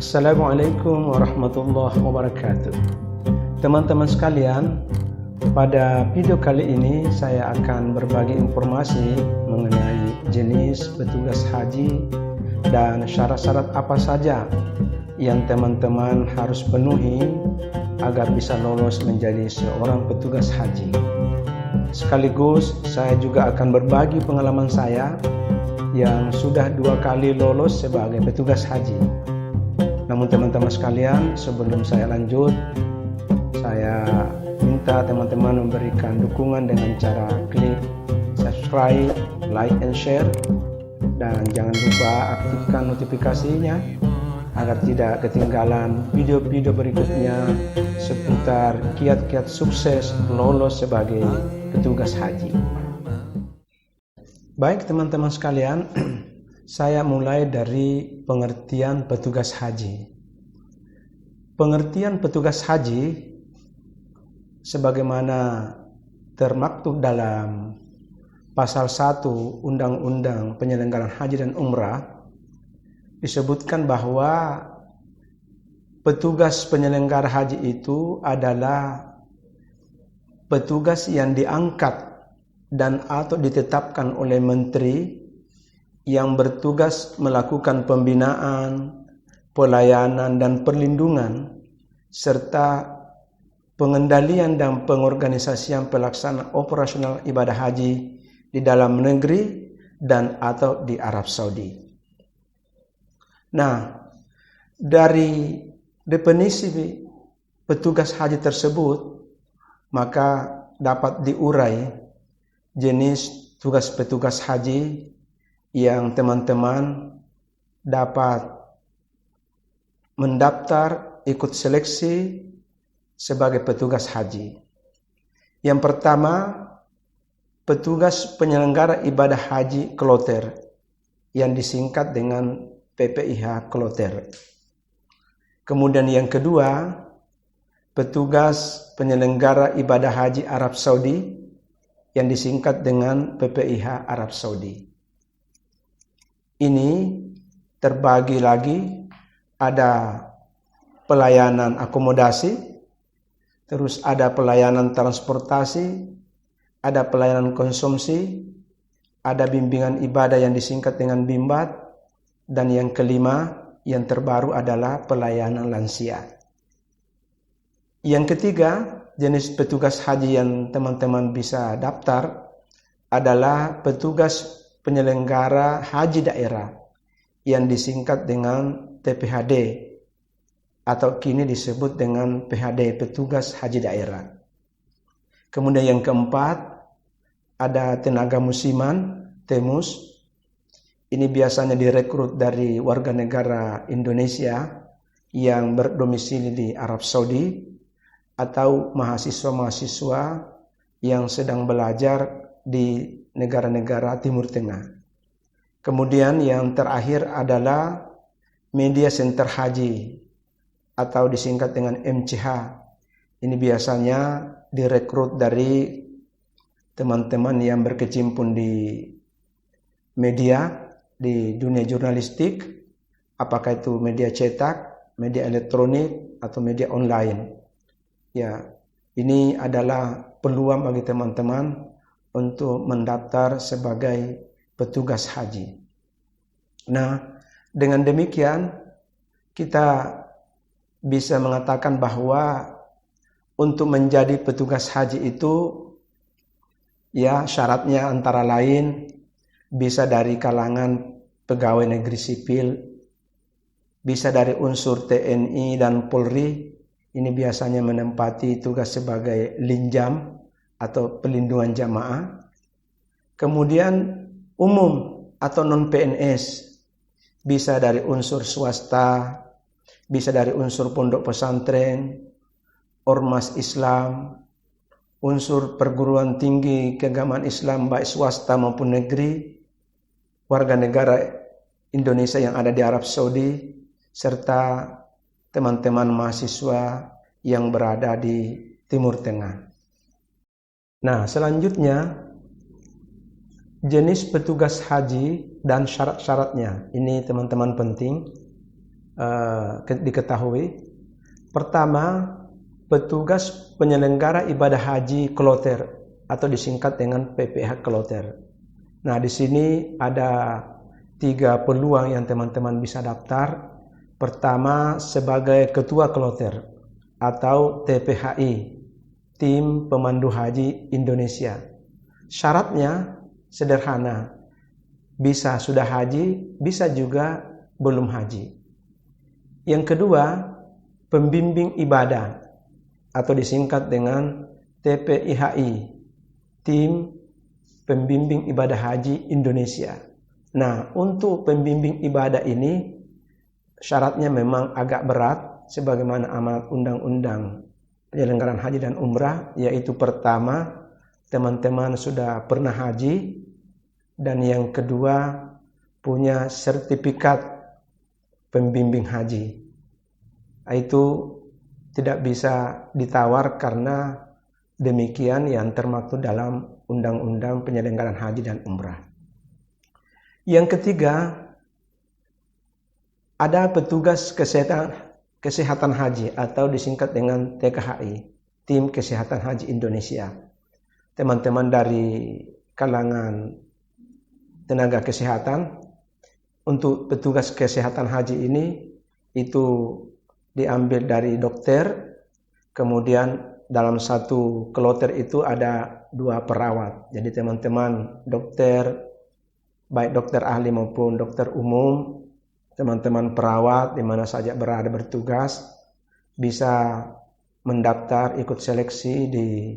Assalamualaikum warahmatullahi wabarakatuh. Teman-teman sekalian, pada video kali ini saya akan berbagi informasi mengenai jenis petugas haji dan syarat-syarat apa saja yang teman-teman harus penuhi agar bisa lolos menjadi seorang petugas haji. Sekaligus saya juga akan berbagi pengalaman saya yang sudah 2 kali lolos sebagai petugas haji. Namun teman-teman sekalian, sebelum saya lanjut, saya minta teman-teman memberikan dukungan dengan cara klik subscribe, like, and share, dan jangan lupa aktifkan notifikasinya agar tidak ketinggalan video-video berikutnya seputar kiat-kiat sukses lolos sebagai petugas haji. Baik teman-teman sekalian, saya mulai dari pengertian petugas haji. Pengertian petugas haji sebagaimana termaktub dalam pasal 1 Undang-Undang Penyelenggaraan Haji dan Umrah disebutkan bahwa petugas penyelenggara haji itu adalah petugas yang diangkat dan atau ditetapkan oleh menteri yang bertugas melakukan pembinaan, pelayanan dan perlindungan serta pengendalian dan pengorganisasian pelaksanaan operasional ibadah haji di dalam negeri dan atau di Arab Saudi. Nah, dari definisi petugas haji tersebut maka dapat diurai jenis tugas petugas haji yang teman-teman dapat mendaftar ikut seleksi sebagai petugas haji. Yang pertama, petugas penyelenggara ibadah haji kloter yang disingkat dengan PPIH kloter. Kemudian yang kedua, petugas penyelenggara ibadah haji Arab Saudi yang disingkat dengan PPIH Arab Saudi. Ini terbagi lagi, ada pelayanan akomodasi, terus ada pelayanan transportasi, ada pelayanan konsumsi, ada bimbingan ibadah yang disingkat dengan bimbat, dan yang kelima yang terbaru adalah pelayanan lansia. Yang ketiga, jenis petugas haji yang teman-teman bisa daftar adalah petugas penyelenggara haji daerah yang disingkat dengan TPHD atau kini disebut dengan PHD, petugas haji daerah. Kemudian yang keempat, ada tenaga musiman, TEMUS. Ini biasanya direkrut dari warga negara Indonesia yang berdomisili di Arab Saudi atau mahasiswa-mahasiswa yang sedang belajar di negara-negara Timur Tengah. Kemudian yang terakhir adalah media center haji atau disingkat dengan MCH. Ini biasanya direkrut dari teman-teman yang berkecimpung di media, di dunia jurnalistik, apakah itu media cetak, media elektronik, atau media online. Ya, ini adalah peluang bagi teman-teman untuk mendaftar sebagai petugas haji. Nah, dengan demikian kita bisa mengatakan bahwa untuk menjadi petugas haji itu ya syaratnya antara lain bisa dari kalangan pegawai negeri sipil, bisa dari unsur TNI dan Polri. Ini biasanya menempati tugas sebagai linjam atau pelindungan jamaah. Kemudian umum atau non-PNS, bisa dari unsur swasta, bisa dari unsur pondok pesantren, ormas Islam, unsur perguruan tinggi keagamaan Islam baik swasta maupun negeri, warga negara Indonesia yang ada di Arab Saudi, serta teman-teman mahasiswa yang berada di Timur Tengah. Nah, selanjutnya jenis petugas haji dan syarat-syaratnya. Ini teman-teman penting. diketahui. Pertama, petugas penyelenggara ibadah haji kloter atau disingkat dengan PPH kloter. Nah, di sini ada 3 peluang yang teman-teman bisa daftar. Pertama, sebagai ketua kloter atau TPHI, Tim Pemandu Haji Indonesia. Syaratnya sederhana, bisa sudah haji, bisa juga belum haji. Yang kedua, pembimbing ibadah atau disingkat dengan TPIHI, Tim Pembimbing Ibadah Haji Indonesia. Nah, untuk pembimbing ibadah ini syaratnya memang agak berat sebagaimana amanat undang-undang penyelenggaraan haji dan umrah, yaitu pertama, teman-teman sudah pernah haji, dan yang kedua, punya sertifikat pembimbing haji. Itu tidak bisa ditawar karena demikian yang termaktub dalam Undang-Undang Penyelenggaraan Haji dan Umrah. Yang ketiga, ada petugas kesehatan haji atau disingkat dengan TKHI, Tim Kesehatan Haji Indonesia. Teman-teman dari kalangan tenaga kesehatan, untuk petugas kesehatan haji ini itu diambil dari dokter, kemudian dalam satu kloter itu ada 2 perawat. Jadi teman-teman dokter, baik dokter ahli maupun dokter umum, teman-teman perawat di mana saja berada bertugas, bisa mendaftar ikut seleksi di